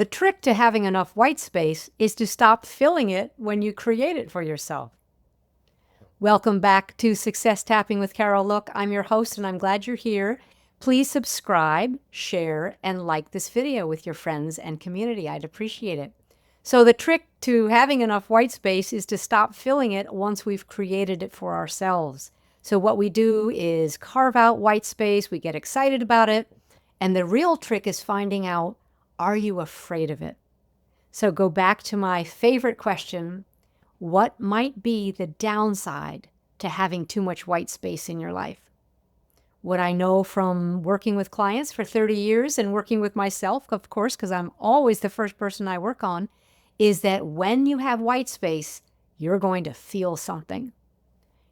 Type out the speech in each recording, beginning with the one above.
The trick to having enough white space is to stop filling it when you create it for yourself. Welcome back to Success Tapping with Carol. Look, I'm your host and I'm glad you're here. Please subscribe, share, and like this video with your friends and community. I'd appreciate it. So the trick to having enough white space is to stop filling it once we've created it for ourselves. So what we do is carve out white space, we get excited about it, and the real trick is finding out, are you afraid of it? So go back to my favorite question, what might be the downside to having too much white space in your life? What I know from working with clients for 30 years and working with myself, of course, because I'm always the first person I work on, is that when you have white space, you're going to feel something.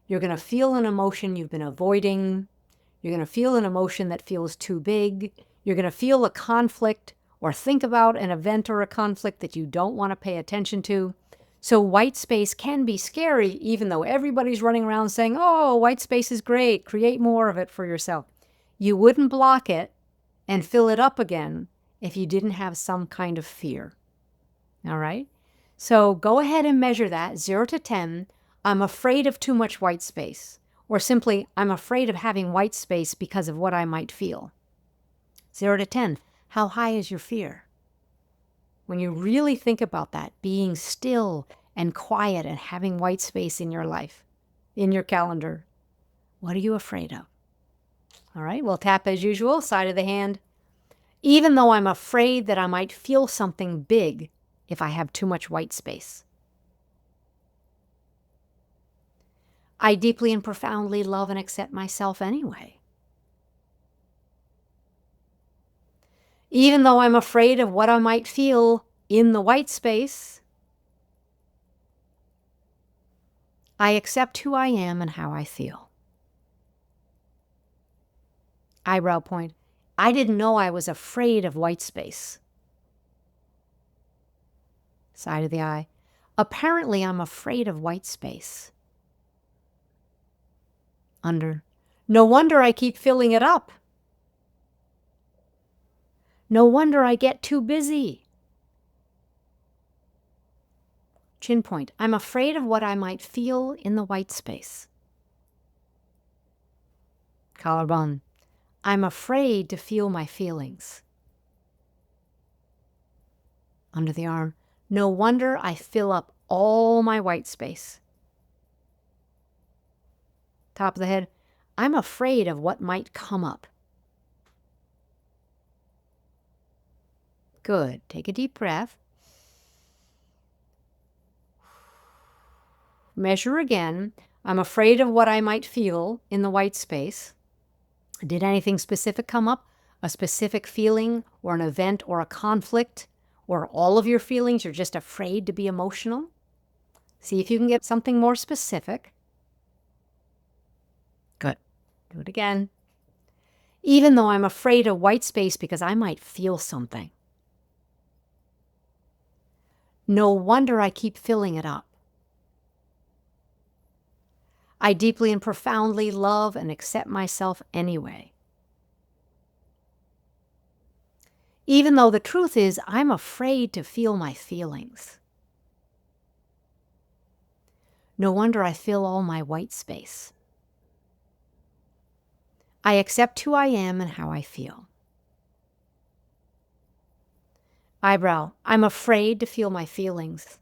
You're going to feel an emotion you've been avoiding. You're going to feel an emotion that feels too big. You're going to feel a conflict or think about an event or a conflict that you don't want to pay attention to. So white space can be scary, even though everybody's running around saying, oh, white space is great, create more of it for yourself. You wouldn't block it and fill it up again if you didn't have some kind of fear. All right? So go ahead and measure that, 0 to 10. I'm afraid of too much white space. Or simply, I'm afraid of having white space because of what I might feel. 0 to 10. How high is your fear? When you really think about that, being still and quiet and having white space in your life, in your calendar, what are you afraid of? All right, we'll tap as usual, side of the hand. Even though I'm afraid that I might feel something big if I have too much white space. I deeply and profoundly love and accept myself anyway. Even though I'm afraid of what I might feel in the white space, I accept who I am and how I feel. Eyebrow point. I didn't know I was afraid of white space. Side of the eye. Apparently, I'm afraid of white space. Under. No wonder I keep filling it up. No wonder I get too busy. Chin point. I'm afraid of what I might feel in the white space. Collarbone. I'm afraid to feel my feelings. Under the arm. No wonder I fill up all my white space. Top of the head. I'm afraid of what might come up. Good. Take a deep breath. Measure again. I'm afraid of what I might feel in the white space. Did anything specific come up? A specific feeling or an event or a conflict? Or all of your feelings, you're just afraid to be emotional? See if you can get something more specific. Good. Do it again. Even though I'm afraid of white space because I might feel something. No wonder I keep filling it up. I deeply and profoundly love and accept myself anyway. Even though the truth is, I'm afraid to feel my feelings. No wonder I fill all my white space. I accept who I am and how I feel. Eyebrow. I'm afraid to feel my feelings.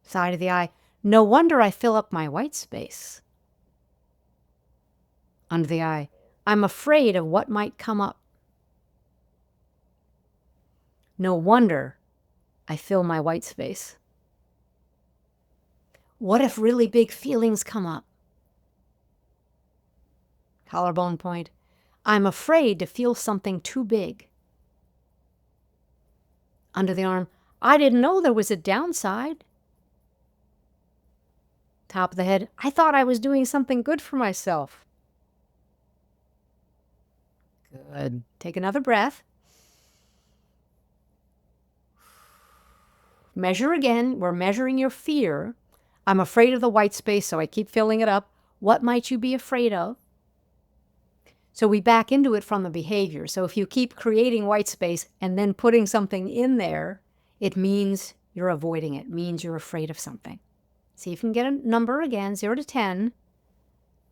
Side of the eye. No wonder I fill up my white space. Under the eye. I'm afraid of what might come up. No wonder I fill my white space. What if really big feelings come up? Collarbone point. I'm afraid to feel something too big. Under the arm. I didn't know there was a downside. Top of the head. I thought I was doing something good for myself. Good. Take another breath. Measure again. We're measuring your fear. I'm afraid of the white space, so I keep filling it up. What might you be afraid of? So we back into it from the behavior. So if you keep creating white space and then putting something in there, it means you're avoiding it, means you're afraid of something. See if you can get a number again, 0 to 10,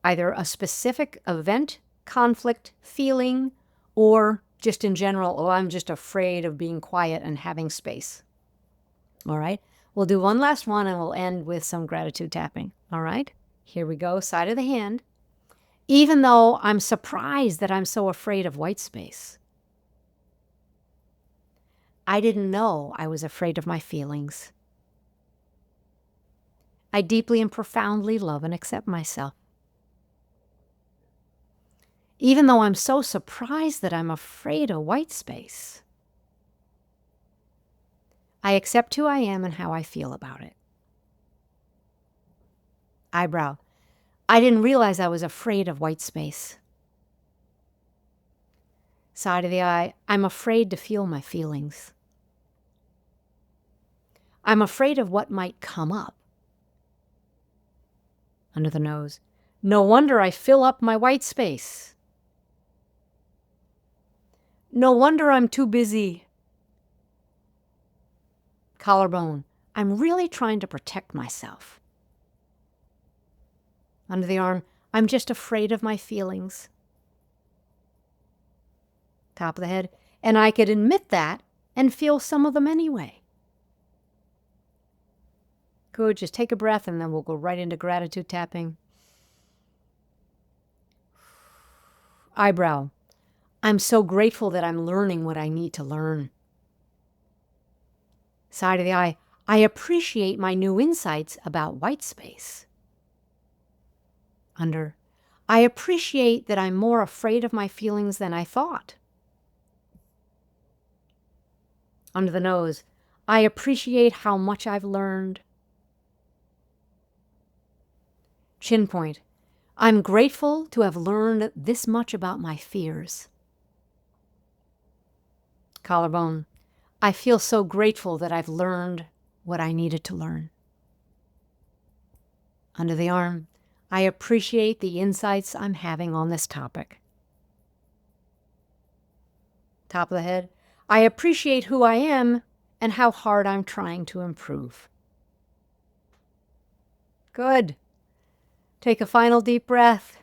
either a specific event, conflict, feeling, or just in general, oh, I'm just afraid of being quiet and having space. All right, we'll do one last one and we'll end with some gratitude tapping. All right, here we go, side of the hand. Even though I'm surprised that I'm so afraid of white space, I didn't know I was afraid of my feelings. I deeply and profoundly love and accept myself. Even though I'm so surprised that I'm afraid of white space, I accept who I am and how I feel about it. Eyebrow. I didn't realize I was afraid of white space. Side of the eye. I'm afraid to feel my feelings. I'm afraid of what might come up. Under the nose. No wonder I fill up my white space. No wonder I'm too busy. Collarbone. I'm really trying to protect myself. Under the arm. I'm just afraid of my feelings. Top of the head. And I could admit that and feel some of them anyway. Good. Just take a breath and then we'll go right into gratitude tapping. Eyebrow. I'm so grateful that I'm learning what I need to learn. Side of the eye. I appreciate my new insights about white space. Under. I appreciate that I'm more afraid of my feelings than I thought. Under the nose. I appreciate how much I've learned. Chin point. I'm grateful to have learned this much about my fears. Collarbone. I feel so grateful that I've learned what I needed to learn. Under the arm. I appreciate the insights I'm having on this topic. Top of the head. I appreciate who I am and how hard I'm trying to improve. Good. Take a final deep breath.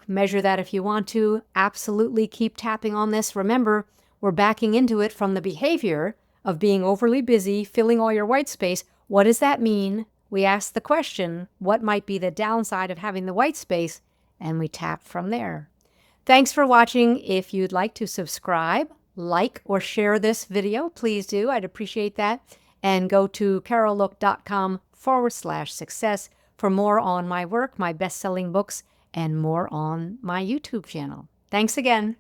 Measure that if you want to. Absolutely keep tapping on this. Remember, we're backing into it from the behavior of being overly busy, filling all your white space. What does that mean? We ask the question, what might be the downside of having the white space? And we tap from there. Thanks for watching. If you'd like to subscribe, like, or share this video, please do. I'd appreciate that. And go to carollook.com/success for more on my work, my best-selling books, and more on my YouTube channel. Thanks again.